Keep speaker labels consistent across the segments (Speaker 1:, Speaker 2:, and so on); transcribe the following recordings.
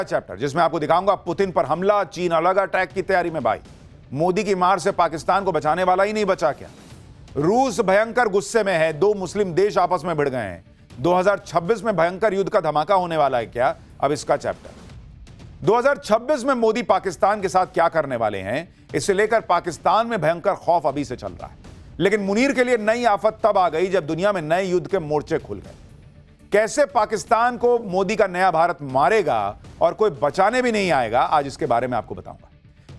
Speaker 1: Chapter जिसमें आपको दिखाऊंगा पुतिन पर हमला, चीन अलग अटैक की तैयारी में। भाई मोदी की मार से पाकिस्तान को बचाने वाला ही नहीं बचा क्या? रूस भयंकर गुस्से में है, दो मुस्लिम देश आपस में भिड़ गए हैं। 2026 में भयंकर युद्ध का धमाका होने वाला है क्या? अब इसका चैप्टर 2026 में मोदी पाकिस्तान के साथ क्या करने वाले हैं, इसे लेकर पाकिस्तान में भयंकर खौफ अभी से चल रहा है। लेकिन मुनीर के लिए नई आफत तब आ गई जब दुनिया में नए युद्ध के मोर्चे खुल गए। कैसे पाकिस्तान को मोदी का नया भारत मारेगा और कोई बचाने भी नहीं आएगा, आज इसके बारे में आपको बताऊंगा।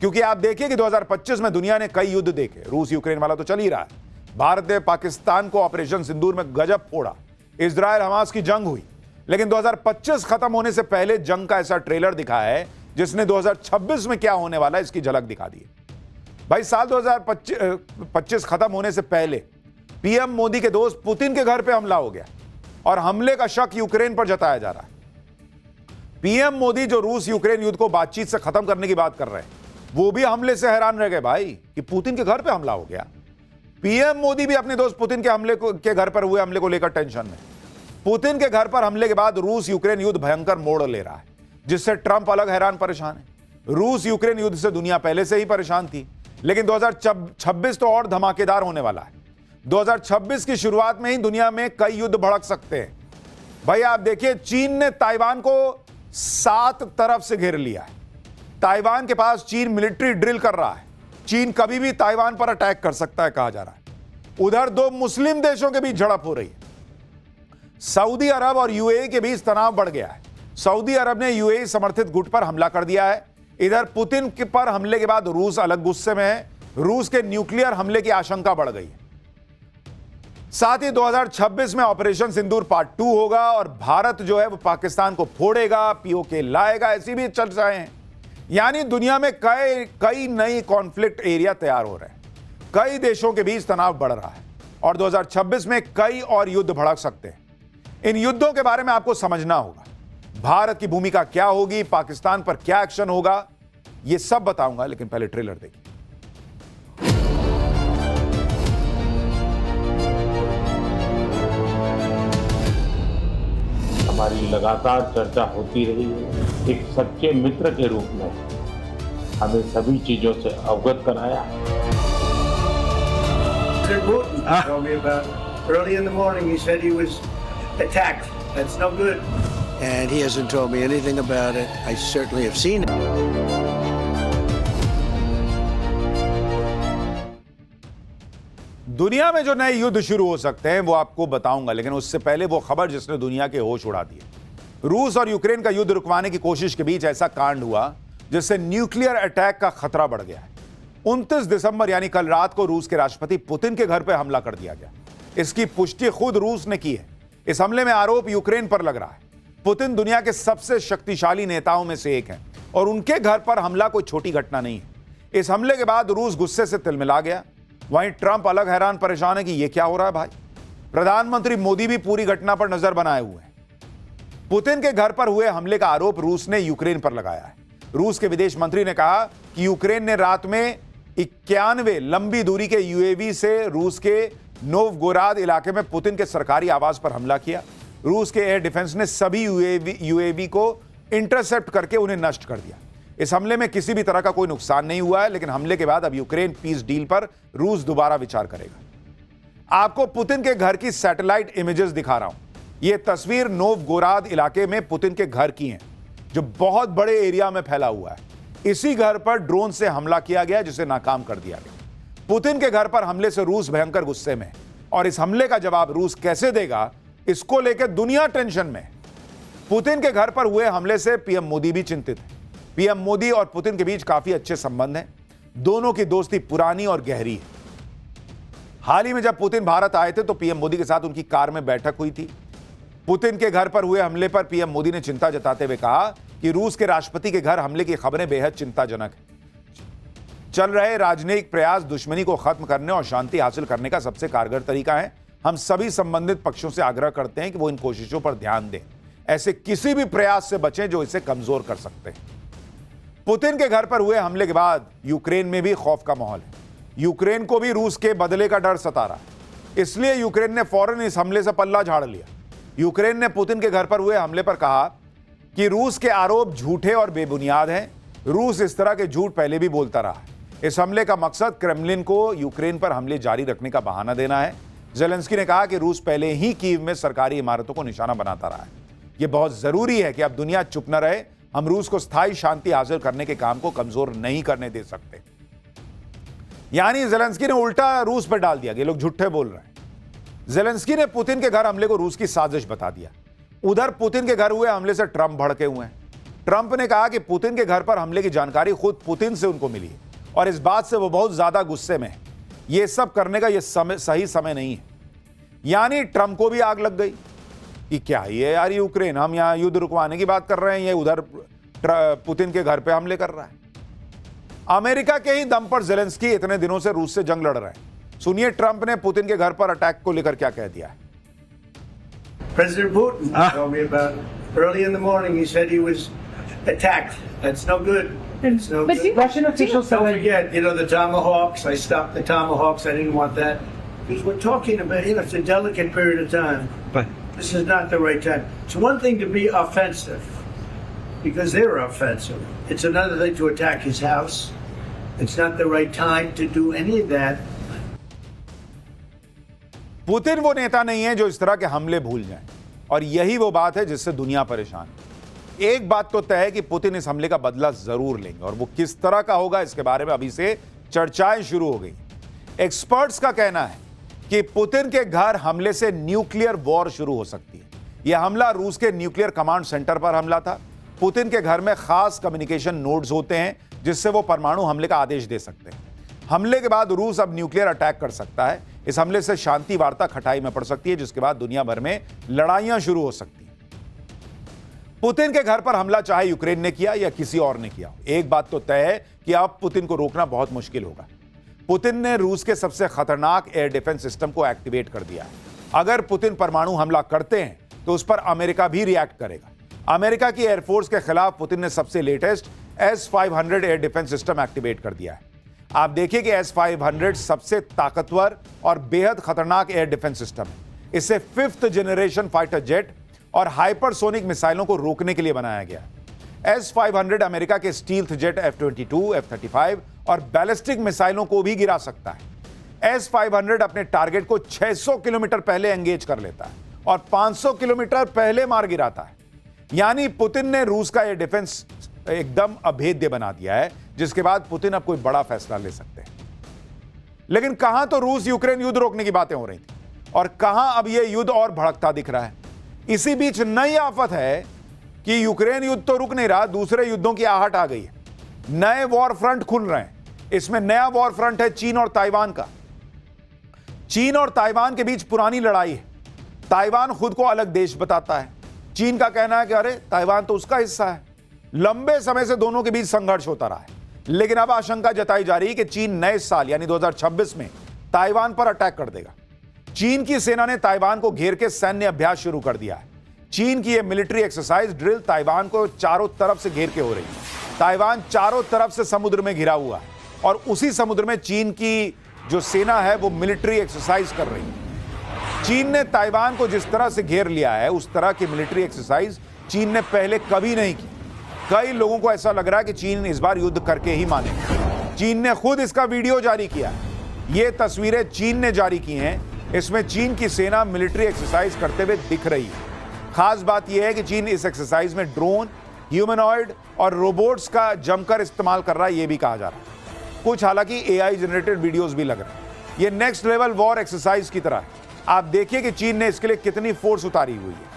Speaker 1: क्योंकि आप देखिए कि 2025 में दुनिया ने कई युद्ध देखे। रूस यूक्रेन वाला तो चल ही रहा है, भारत ने पाकिस्तान को ऑपरेशन सिंदूर में गजब फोड़ा, इजराइल हमास की जंग हुई। लेकिन 2025 खत्म होने से पहले जंग का ऐसा ट्रेलर दिखा है जिसने 2026 में क्या होने वाला है इसकी झलक दिखा दी है। भाई साल 2025 खत्म होने से पहले पीएम मोदी के दोस्त पुतिन के घर पे हमला हो गया और हमले का शक यूक्रेन पर जताया जा रहा है। पीएम मोदी जो रूस यूक्रेन युद्ध को बातचीत से खत्म करने की बात कर रहे हैं, वो भी हमले से हैरान रह गए भाई कि पुतिन के घर पे हमला हो गया। पीएम मोदी भी अपने दोस्त पुतिन के घर पर हुए हमले को लेकर टेंशन में। पुतिन के घर पर हमले के बाद रूस यूक्रेन युद्ध भयंकर मोड़ ले रहा है, जिससे ट्रंप अलग हैरान परेशान है। रूस यूक्रेन युद्ध से दुनिया पहले से ही परेशान थी, लेकिन 2026 तो और धमाकेदार होने वाला है। 2026 की शुरुआत में ही दुनिया में कई युद्ध भड़क सकते हैं। भाई आप देखिए, चीन ने ताइवान को 7 तरफ से घेर लिया है। ताइवान के पास चीन मिलिट्री ड्रिल कर रहा है। चीन कभी भी ताइवान पर अटैक कर सकता है कहा जा रहा है। उधर दो मुस्लिम देशों के बीच झड़प हो रही है। सऊदी अरब और यूएई के बीच तनाव बढ़ गया है। सऊदी अरब ने यूएई समर्थित गुट पर हमला कर दिया है। इधर पुतिन पर हमले के बाद रूस अलग गुस्से में है। रूस के न्यूक्लियर हमले की आशंका बढ़ गई है। साथ ही 2026 में ऑपरेशन सिंदूर पार्ट 2 होगा और भारत जो है वो पाकिस्तान को फोड़ेगा, पीओके लाएगा, ऐसी भी चर्चाएं हैं। यानी दुनिया में कई नई कॉन्फ्लिक्ट एरिया तैयार हो रहे हैं। कई देशों के बीच तनाव बढ़ रहा है और 2026 में कई और युद्ध भड़क सकते हैं। इन युद्धों के बारे में आपको समझना होगा। भारत की भूमिका क्या होगी, पाकिस्तान पर क्या एक्शन होगा, यह सब बताऊंगा। लेकिन पहले ट्रेलर देखिए।
Speaker 2: हमारी लगातार चर्चा होती रही है। एक सच्चे मित्र के रूप में हमें सभी चीजों से अवगत कराया।
Speaker 3: Told me about early in the morning. He said he was attacked. That's no good.
Speaker 4: And he hasn't told me anything about it. I certainly have seen it.
Speaker 1: दुनिया में जो नए युद्ध शुरू हो सकते हैं वो आपको बताऊंगा, लेकिन उससे पहले वो खबर जिसने दुनिया के होश उड़ा दिए। रूस और यूक्रेन का युद्ध रुकवाने की कोशिश के बीच ऐसा कांड हुआ जिससे न्यूक्लियर अटैक का खतरा बढ़ गया है। 29 दिसंबर यानी कल रात को रूस के राष्ट्रपति पुतिन के घर पर हमला कर दिया गया। इसकी पुष्टि खुद रूस ने की है। इस हमले में आरोप यूक्रेन पर लग रहा है। पुतिन दुनिया के सबसे शक्तिशाली नेताओं में से एक हैं और उनके घर पर हमला कोई छोटी घटना नहीं है। इस हमले के बाद रूस गुस्से से तिलमिला गया। वहीं ट्रंप अलग हैरान परेशान है कि यह क्या हो रहा है भाई। प्रधानमंत्री मोदी भी पूरी घटना पर नजर बनाए हुए हैं। पुतिन के घर पर हुए हमले का आरोप रूस ने यूक्रेन पर लगाया है। रूस के विदेश मंत्री ने कहा कि यूक्रेन ने रात में 91 लंबी दूरी के यूएवी से रूस के नोवगोराद इलाके में पुतिन के सरकारी आवास पर हमला किया। रूस के एयर डिफेंस ने सभी यूएवी को इंटरसेप्ट करके उन्हें नष्ट कर दिया। इस हमले में किसी भी तरह का कोई नुकसान नहीं हुआ है, लेकिन हमले के बाद अब यूक्रेन पीस डील पर रूस दोबारा विचार करेगा। आपको पुतिन के घर की सैटेलाइट इमेजेस दिखा रहा हूं। यह तस्वीर नोवगोराद इलाके में पुतिन के घर की है, जो बहुत बड़े एरिया में फैला हुआ है। इसी घर पर ड्रोन से हमला किया गया, जिसे नाकाम कर दिया गया। पुतिन के घर पर हमले से रूस भयंकर गुस्से में है और इस हमले का जवाब रूस कैसे देगा, इसको लेकर दुनिया टेंशन में है। पुतिन के घर पर हुए हमले से पीएम मोदी भी चिंतित है। पीएम मोदी और पुतिन के बीच काफी अच्छे संबंध हैं। दोनों की दोस्ती पुरानी और गहरी है। हाल ही में जब पुतिन भारत आए थे तो पीएम मोदी के साथ उनकी कार में बैठक हुई थी। पुतिन के घर पर हुए हमले पर पीएम मोदी ने चिंता जताते हुए कहा कि रूस के राष्ट्रपति के घर हमले की खबरें बेहद चिंताजनक है। चल रहे राजनयिक प्रयास दुश्मनी को खत्म करने और शांति हासिल करने का सबसे कारगर तरीका है। हम सभी संबंधित पक्षों से आग्रह करते हैं कि वो इन कोशिशों पर ध्यान दें। ऐसे किसी भी प्रयास से बचें जो इसे कमजोर कर सकते हैं। पुतिन के घर पर हुए हमले के बाद यूक्रेन में भी खौफ का माहौल है। यूक्रेन को भी रूस के बदले का डर सता रहा है। इसलिए यूक्रेन ने फौरन इस हमले से पल्ला झाड़ लिया। यूक्रेन ने पुतिन के घर पर हुए हमले पर कहा कि रूस के आरोप झूठे और बेबुनियाद हैं। रूस इस तरह के झूठ पहले भी बोलता रहा है। इस हमले का मकसद क्रेमलिन को यूक्रेन पर हमले जारी रखने का बहाना देना है। ज़ेलेंस्की ने कहा कि रूस पहले ही कीव में सरकारी इमारतों को निशाना बनाता रहा है। यह बहुत जरूरी है कि अब दुनिया चुप न रहे। हम रूस को स्थायी शांति हासिल करने के काम को कमजोर नहीं करने दे सकते। यानी ज़ेलेंस्की ने उल्टा रूस पर डाल दिया कि लोग झूठे बोल रहे हैं। ज़ेलेंस्की ने पुतिन के घर हमले को रूस की साजिश बता दिया। उधर पुतिन के घर हुए हमले से ट्रंप भड़के हुए हैं। ट्रंप ने कहा कि पुतिन के घर पर हमले की जानकारी खुद पुतिन से उनको मिली है और इस बात से वो बहुत ज्यादा गुस्से में है। ये सब करने का ये सही समय नहीं है। यानी ट्रंप को भी आग लग गई कि क्या ये यार यूक्रेन, हम यहां युद्ध रुकवाने की बात कर रहे हैं, ये उधर पुतिन के घर पे हमले कर रहा है। अमेरिका के ही दम पर ज़ेलेंस्की इतने दिनों से रूस से जंग लड़ रहे हैं। सुनिए ट्रंप ने पुतिन के घर पर अटैक को लेकर क्या कह दिया है।
Speaker 3: President Putin told me about it. Early in the morning, he said he was attacked. That's no good. It's no
Speaker 5: But
Speaker 3: good.
Speaker 5: Russian officials
Speaker 3: Don't
Speaker 5: said
Speaker 3: forget, the Tomahawks. I stopped the Tomahawks. I didn't want that. Because we're talking about, it's a delicate period of time.
Speaker 5: But
Speaker 3: This is not the right time. It's one thing to be offensive, because they're offensive. It's another thing to attack his house. It's not the right time to do any of that.
Speaker 1: Putin वो नेता नहीं है जो इस तरह के हमले भूल जाए और यही वो बात है जिससे दुनिया परेशान है। एक बात तो तय है कि पुतिन इस हमले का बदला जरूर लेंगे और वो किस तरह का होगा इसके बारे में अभी से चर्चाएं शुरू हो गई। एक्सपर्ट्स का कहना है कि पुतिन के घर हमले से न्यूक्लियर वॉर शुरू हो सकती है। यह हमला रूस के न्यूक्लियर कमांड सेंटर पर हमला था। पुतिन के घर में खास कम्युनिकेशन नोड्स होते हैं जिससे वो परमाणु हमले का आदेश दे सकते हैं। हमले के बाद रूस अब न्यूक्लियर अटैक कर सकता है। इस हमले से शांति वार्ता खटाई में पड़ सकती है जिसके बाद दुनिया भर में लड़ाइयां शुरू हो सकती हैं। पुतिन के घर पर हमला चाहे यूक्रेन ने किया या किसी और ने किया, एक बात तो तय है कि अब पुतिन को रोकना बहुत मुश्किल होगा। पुतिन ने रूस के सबसे खतरनाक एयर डिफेंस सिस्टम को एक्टिवेट कर दिया है। अगर पुतिन परमाणु हमला करते हैं तो उस पर अमेरिका भी रिएक्ट करेगा। अमेरिका की एयरफोर्स के खिलाफ पुतिन ने सबसे latest S-500 air defence system activate कर दिया है। आप देखिए कि S-500 सबसे ताकतवर और बेहद खतरनाक एयर डिफेंस सिस्टम है। इसे 5th जनरेशन फाइटर जेट और हाइपरसोनिक मिसाइलों को रोकने के लिए बनाया गया। S-500 अमेरिका के स्टील्थ जेट F-22, F-35 और बैलिस्टिक मिसाइलों को भी गिरा सकता है। S-500 अपने टारगेट को 600 किलोमीटर पहले एंगेज कर लेता है और 500 किलोमीटर पहले मार गिराता है। यानी पुतिन ने रूस का एयर डिफेंस एकदम अभेद्य बना दिया है, जिसके बाद पुतिन अब कोई बड़ा फैसला ले सकते हैं। लेकिन कहां तो रूस यूक्रेन युद्ध रोकने की बातें हो रही थी और कहां अब यह युद्ध और भड़कता दिख रहा है। इसी बीच नई आफत है कि यूक्रेन युद्ध तो रुक नहीं रहा, दूसरे युद्धों की आहट आ गई है। नए वॉर फ्रंट खुल रहे हैं। इसमें नया वॉर फ्रंट है चीन और ताइवान का। चीन और ताइवान के बीच पुरानी लड़ाई है। ताइवान खुद को अलग देश बताता है। चीन का कहना है कि अरे ताइवान तो उसका हिस्सा है। लंबे समय से दोनों के बीच संघर्ष होता रहा है, लेकिन अब आशंका जताई जा रही है कि चीन नए साल यानी 2026 में ताइवान पर अटैक कर देगा। चीन की सेना ने ताइवान को घेर के सैन्य अभ्यास शुरू कर दिया है। चीन की यह मिलिट्री एक्सरसाइज ड्रिल ताइवान को चारों तरफ से घेर के हो रही है। ताइवान चारों तरफ से समुद्र में घिरा हुआ है और उसी समुद्र में चीन की जो सेना है वो मिलिट्री एक्सरसाइज कर रही है। चीन ने ताइवान को जिस तरह से घेर लिया है उस तरह की मिलिट्री एक्सरसाइज चीन ने पहले कभी नहीं की। कई लोगों को ऐसा लग रहा है कि चीन इस बार युद्ध करके ही मानेगा। चीन ने खुद इसका वीडियो जारी किया। ये तस्वीरें चीन ने जारी की हैं। इसमें चीन की सेना मिलिट्री एक्सरसाइज करते हुए दिख रही है। खास बात यह है कि चीन इस एक्सरसाइज में ड्रोन, ह्यूमनॉइड और रोबोट्स का जमकर इस्तेमाल कर रहा है, यह भी कहा जा रहा है। कुछ हालांकि AI जनरेटेड वीडियोस भी लग रहे हैं। यह नेक्स्ट लेवल वॉर एक्सरसाइज की तरह है। आप देखिए कि चीन ने इसके लिए कितनी फोर्स उतारी हुई है।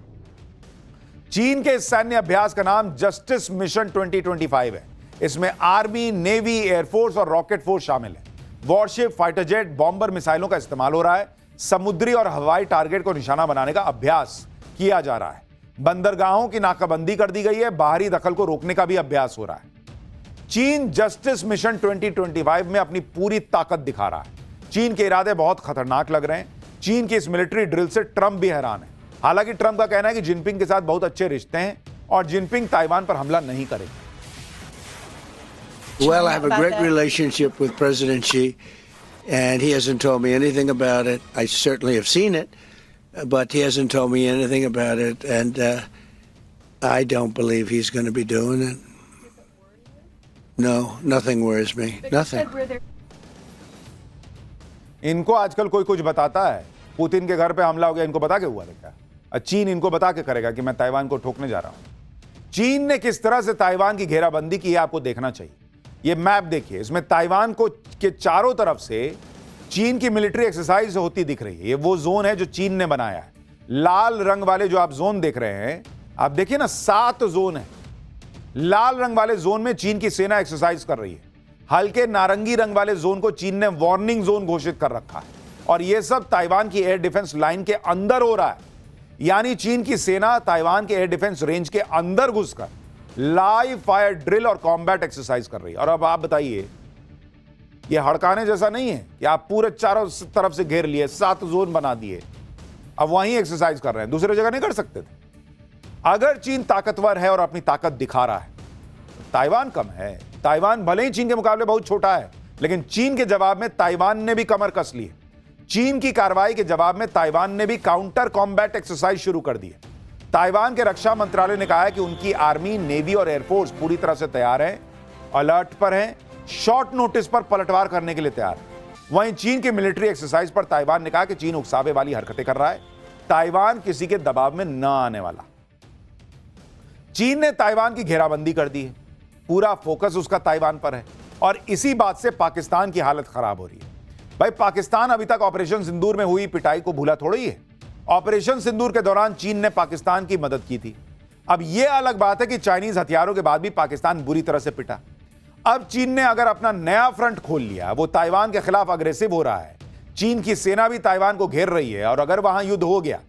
Speaker 1: चीन के इस सैन्य अभ्यास का नाम जस्टिस मिशन 2025 है। इसमें आर्मी, नेवी, एयरफोर्स और रॉकेट फोर्स शामिल है। वॉरशिप, फाइटर जेट, बॉम्बर मिसाइलों का इस्तेमाल हो रहा है। समुद्री और हवाई टारगेट को निशाना बनाने का अभ्यास किया जा रहा है। बंदरगाहों की नाकाबंदी कर दी गई है। बाहरी दखल को रोकने का भी अभ्यास हो रहा है। चीन जस्टिस मिशन 2025 में अपनी पूरी ताकत दिखा रहा है। चीन के इरादे बहुत खतरनाक लग रहे हैं। चीन की इस मिलिट्री ड्रिल से ट्रंप भी हैरान है। हालांकि ट्रंप का कहना है कि जिनपिंग के साथ बहुत अच्छे रिश्ते हैं और जिनपिंग ताइवान पर हमला नहीं करेगा।
Speaker 4: Well, I have a great relationship with President Xi, and he hasn't told me anything about it. I certainly have seen it, but he hasn't told me anything about it. And I don't believe he's going to be doing it. No, nothing worries me. Nothing.
Speaker 1: इनको आजकल कोई कुछ बताता है, Putin के घर पे हमला हो गया, इनको बता के हुआ था क्या? चीन इनको बता के करेगा कि मैं ताइवान को ठोकने जा रहा हूं। चीन ने किस तरह से ताइवान की घेराबंदी की है आपको देखना चाहिए। ये मैप देखिए, इसमें ताइवान को के चारों तरफ से चीन की मिलिट्री एक्सरसाइज होती दिख रही है। ये वो जोन है जो चीन ने बनाया है। लाल रंग वाले जो आप जोन देख रहे हैं, आप देखिए ना, 7 जोन है। लाल रंग वाले जोन में चीन की सेना एक्सरसाइज कर रही है। हल्के नारंगी रंग वाले जोन को चीन ने वार्निंग जोन घोषित कर रखा है, और यह सब ताइवान की एयर डिफेंस लाइन के अंदर हो रहा है। यानी चीन की सेना ताइवान के एयर डिफेंस रेंज के अंदर घुसकर लाइव फायर ड्रिल और कॉम्बैट एक्सरसाइज कर रही है। और अब आप बताइए, यह हड़काने जैसा नहीं है कि आप पूरे चारों तरफ से घेर लिए, 7 जोन बना दिए, अब वहीं एक्सरसाइज कर रहे हैं, दूसरी जगह नहीं कर सकते थे। अगर चीन ताकतवर है और अपनी ताकत दिखा रहा है, तो ताइवान कम है। ताइवान भले ही चीन के मुकाबले बहुत छोटा है, लेकिन चीन के जवाब में ताइवान ने भी कमर कस ली है। चीन की कार्रवाई के जवाब में ताइवान ने भी काउंटर कॉम्बैट एक्सरसाइज शुरू कर दी है। ताइवान के रक्षा मंत्रालय ने कहा है कि उनकी आर्मी, नेवी और एयरफोर्स पूरी तरह से तैयार है, अलर्ट पर है, शॉर्ट नोटिस पर पलटवार करने के लिए तैयार है। वहीं चीन की मिलिट्री एक्सरसाइज पर ताइवान ने कहा कि चीन उकसावे वाली हरकतें कर रहा है, ताइवान किसी के दबाव में न आने वाला। चीन ने ताइवान की घेराबंदी कर दी है, पूरा फोकस उसका ताइवान पर है, और इसी बात से पाकिस्तान की हालत खराब हो रही है। भाई, पाकिस्तान अभी तक ऑपरेशन सिंदूर में हुई पिटाई को भूला थोड़ी है। ऑपरेशन सिंदूर के दौरान चीन ने पाकिस्तान की मदद की थी। अब यह अलग बात है कि चाइनीज हथियारों के बाद भी पाकिस्तान बुरी तरह से पिटा। अब चीन ने अगर अपना नया फ्रंट खोल लिया, वो ताइवान के खिलाफ अग्रेसिव हो रहा है, चीन की सेना भी ताइवान को घेर रही है, और अगर वहां युद्ध हो गया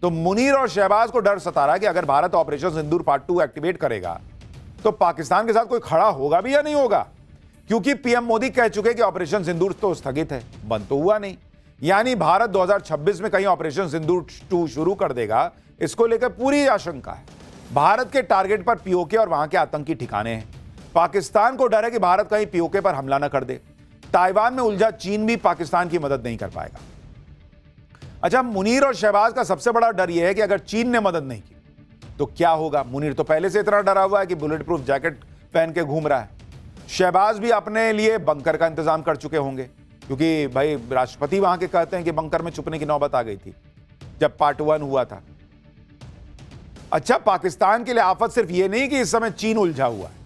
Speaker 1: तो मुनीर और शहबाज को डर सता रहा है कि अगर भारत ऑपरेशन सिंदूर पार्ट 2 एक्टिवेट करेगा तो पाकिस्तान के साथ कोई खड़ा होगा भी या नहीं होगा, क्योंकि पीएम मोदी कह चुके कि ऑपरेशन सिंदूर तो स्थगित है, बंद तो हुआ नहीं। यानी भारत 2026 में कहीं ऑपरेशन सिंदूर 2 शुरू कर देगा, इसको लेकर पूरी आशंका है। भारत के टारगेट पर पीओके और वहां के आतंकी ठिकाने हैं। पाकिस्तान को डर है कि भारत कहीं पीओके पर हमला न कर दे। ताइवान में उलझा चीन भी पाकिस्तान की मदद नहीं कर पाएगा। अच्छा, मुनीर और शहबाज का सबसे बड़ा डर यह है कि अगर चीन ने मदद नहीं की तो क्या होगा। मुनीर तो पहले से इतना डरा हुआ है कि बुलेट प्रूफ जैकेट पहन के घूम रहा है। शहबाज भी अपने लिए बंकर का इंतजाम कर चुके होंगे, क्योंकि भाई राष्ट्रपति वहां के कहते हैं कि बंकर में छुपने की नौबत आ गई थी जब पार्ट 1 हुआ था। अच्छा, पाकिस्तान के लिए आफत सिर्फ यह नहीं कि इस समय चीन उलझा हुआ है।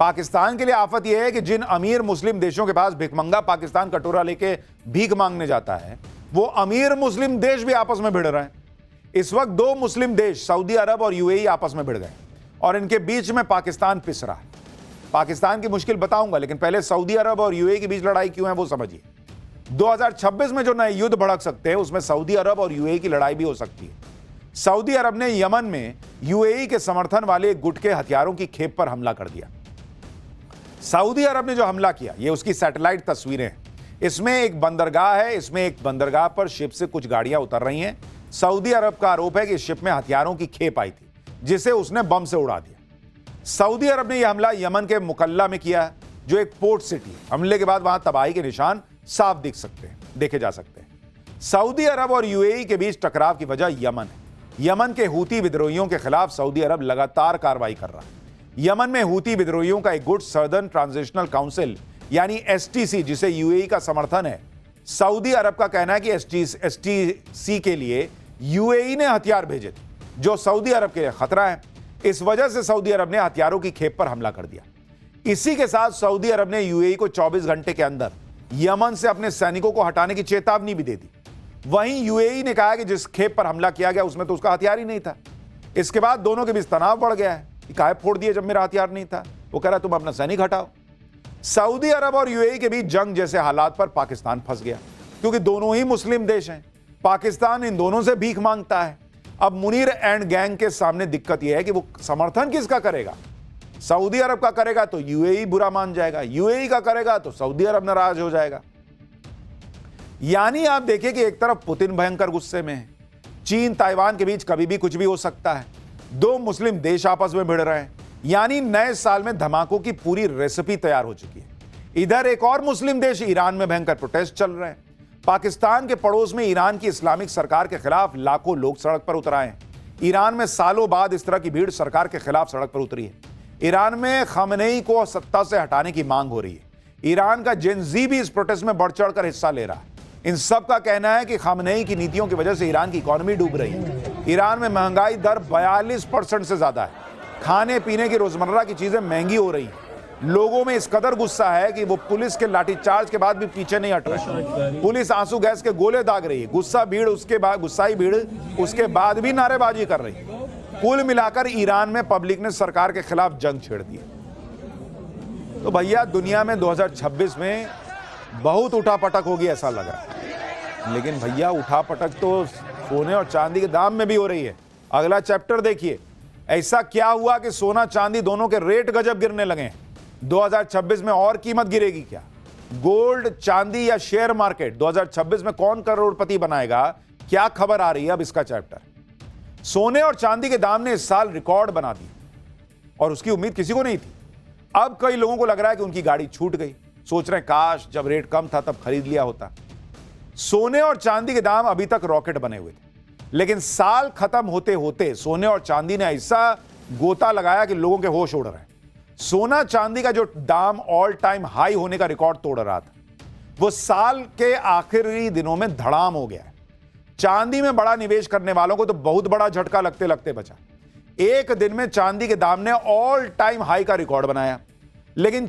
Speaker 1: पाकिस्तान के लिए आफत यह है कि जिन अमीर मुस्लिम देशों के पास भिखमंगा पाकिस्तान कटोरा लेके भीख मांगने जाता है, वो अमीर मुस्लिम देश भी आपस में भिड़ रहे हैं। इस वक्त 2 मुस्लिम देश, सऊदी अरब और यूएई, आपस में भिड़ गए, और इनके बीच में पाकिस्तान पिस रहा है। पाकिस्तान की मुश्किल बताऊंगा, लेकिन पहले सऊदी अरब और यूएई के बीच लड़ाई क्यों है वो समझिए। 2026 में जो नए युद्ध भड़क सकते हैं, उसमें सऊदी अरब और यूएई की लड़ाई भी हो सकती है। सऊदी अरब ने यमन में यूएई के समर्थन वाले एक गुट के हथियारों की खेप पर हमला कर दिया। सऊदी अरब ने जो हमला किया, ये उसकी सैटेलाइट तस्वीरें हैं। इसमें एक बंदरगाह है, इसमें एक बंदरगाह पर शिप से कुछ गाड़ियां उतर रही हैं। सऊदी अरब का आरोप है कि शिप में हथियारों की खेप आई थी, जिसे उसने बम से उड़ा दिया। सऊदी अरब ने यह हमला यमन के मुकल्ला में किया, जो एक पोर्ट सिटी है। हमले के बाद वहां तबाही के निशान साफ देखे जा सकते हैं। सऊदी अरब और यूएई के बीच टकराव की वजह यमन है। यमन के हूती विद्रोहियों के खिलाफ सऊदी अरब लगातार कार्रवाई कर रहा है। यमन में हूती विद्रोहियों का एक गुट सर्दर्न ट्रांजिशनल काउंसिल यानी एसटीसी, जिसे यूएई का समर्थन है। सऊदी अरब का कहना है कि एसटीसी के लिए यूएई ने हथियार भेजे थे, जो सऊदी अरब के लिए खतरा है। इस वजह से सऊदी अरब ने हथियारों की खेप पर हमला कर दिया। इसी के साथ सऊदी अरब ने यूएई को 24 घंटे के अंदर यमन से अपने सैनिकों को हटाने की चेतावनी भी दे दी। वहीं यूएई ने कहा कि जिस खेप पर हमला किया गया उसमें तो उसका हथियार ही नहीं था। इसके बाद दोनों के बीच तनाव बढ़ गया है कि काहे फोड़ दिए जब मेरा हथियार नहीं था। वो कह रहा तुम अपना सैनिक हटाओ। सऊदी अरब और यूएई के बीच जंग जैसे हालात पर पाकिस्तान फंस गया, क्योंकि दोनों ही मुस्लिम देश हैं। पाकिस्तान इन दोनों से भीख मांगता है। अब मुनीर एंड गैंग के सामने दिक्कत यह है कि वो समर्थन किसका करेगा। सऊदी अरब का करेगा तो यूएई बुरा मान जाएगा, यूएई का करेगा तो सऊदी अरब नाराज हो जाएगा। यानी आप देखिए कि एक तरफ पुतिन भयंकर गुस्से में है, चीन ताइवान के बीच कभी भी कुछ भी हो सकता है, 2 मुस्लिम देश आपस में भिड़ रहे हैं। यानी नए साल में धमाकों की पूरी रेसिपी तैयार हो चुकी है। इधर एक और मुस्लिम देश ईरान में भयंकर प्रोटेस्ट चल रहे हैं। पाकिस्तान के पड़ोस में ईरान की इस्लामिक सरकार के खिलाफ लाखों लोग सड़क पर उतर आए हैं। ईरान में सालों बाद इस तरह की भीड़ सरकार के खिलाफ सड़क पर उतरी है। ईरान में खामेनेई को सत्ता से हटाने की मांग हो रही है। ईरान का जेन ज़ी भी इस प्रोटेस्ट में बढ़ चढ़कर हिस्सा ले रहा है। इन सब का कहना है कि खामेनेई की नीतियों की वजह से ईरान की इकॉनमी डूब रही है। ईरान में महंगाई दर 42% से ज्यादा है। खाने पीने की रोजमर्रा की चीजें महंगी हो रही हैं। लोगों में इस कदर गुस्सा है कि वो पुलिस के लाठीचार्ज के बाद भी पीछे नहीं हट रहे। पुलिस आंसू गैस के गोले दाग रही है। गुस्साई भीड़ उसके बाद भी नारेबाजी कर रही है। कुल मिलाकर ईरान में पब्लिक ने सरकार के खिलाफ जंग छेड़ दी। तो भैया दुनिया में 2026 में बहुत उठापटक होगी ऐसा लग रहा है। लेकिन भैया उठापटक तो सोने और चांदी के दाम में भी हो रही है। अगला चैप्टर देखिए, ऐसा क्या हुआ कि सोना चांदी दोनों के रेट गजब गिरने लगे हैं। 2026 में और कीमत गिरेगी क्या? गोल्ड, चांदी या शेयर मार्केट 2026 में कौन करोड़पति बनाएगा? क्या खबर आ रही है अब इसका चैप्टर। सोने और चांदी के दाम ने इस साल रिकॉर्ड बना दी और उसकी उम्मीद किसी को नहीं थी। अब कई लोगों को लग रहा है कि उनकी गाड़ी छूट गई। सोच रहे हैं काश जब रेट कम था तब खरीद लिया होता। सोने और चांदी के दाम अभी तक रॉकेट बने हुए थे, लेकिन साल खत्म होते होते सोने और चांदी ने ऐसा गोता लगाया कि लोगों के होश उड़ रहे हैं। सोना चांदी का जो दाम ऑल टाइम हाई होने का रिकॉर्ड तोड़ रहा था, वो साल के आखिरी दिनों में धड़ाम हो गया है। चांदी में बड़ा निवेश करने वालों को तो बहुत बड़ा झटका लगते लगते बचा। एक दिन में चांदी के दाम ने ऑल टाइम हाई का रिकॉर्ड बनाया, लेकिन